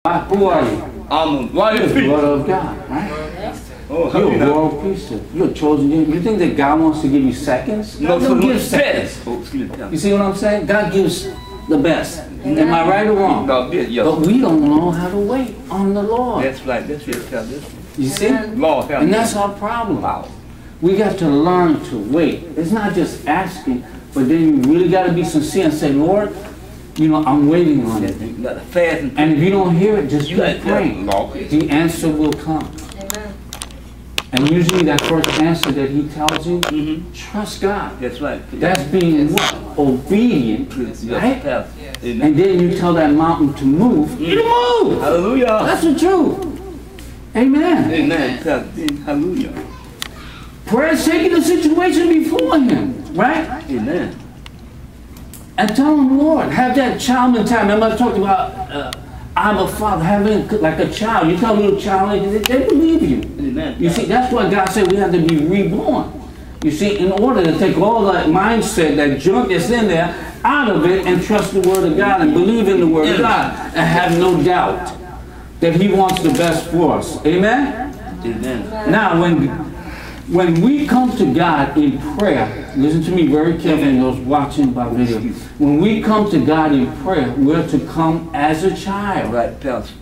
Who are you? I'm a You're the blood of God, right? Oh, You're a royal priesthood. You're chosen. You think that God wants to give you seconds? No, God don't give seconds. Oh, excuse me. You see what I'm saying? God gives the best. Am I right or wrong? No, yes. But we don't know how to wait on the Lord. That's right. That's it. You see? Lord, help And me. that's our problem. Wow. We got to learn to wait. It's not just asking, but then you really got to be sincere and say, Lord, you know, I'm waiting on it. You got to fast And if you don't hear it, just You keep got praying. Lord. The answer will come. Amen. And usually that first answer that he tells you, Mm-hmm. trust God. That's right. That's being what? Obedient, right? Yes. And Amen. then you tell that mountain to move, it'll move. Hallelujah. That's the truth. Amen. Amen. Hallelujah. Prayer is taking the situation before him, right? Amen. And tell him, Lord, have that child mentality. Remember I talked about I'm a father, having like a child. You tell a little child, they believe you. Amen. You see, that's why God said we have to be reborn. You see, in order to take all that mindset, that junk that's in there, out of it and trust the Word of God and believe in the Word of God and have no doubt that He wants the best for us. Amen? Amen. Now, when we come to God in prayer, listen to me very carefully, those watching by video. When we come to God in prayer, we're to come as a child. Right, Pastor.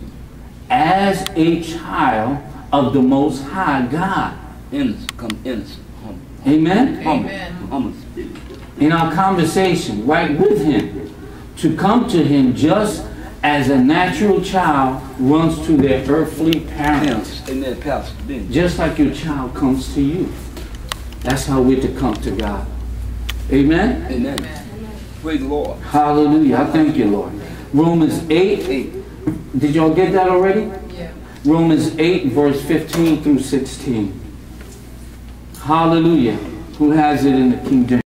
As a child of the Most High God. Innocent. Come innocent. Humble. Amen? Humble. In our conversation, right with Him, to come to Him just as a natural child runs to their earthly parents. Amen, Pastor. Just like your child comes to you. That's how we're to come to God. Amen? Amen. Praise the Lord. Hallelujah. I thank you, Lord. Romans 8. Did y'all get that already? Yeah. Romans 8, verse 15 through 16. Hallelujah. Who has it in the King James?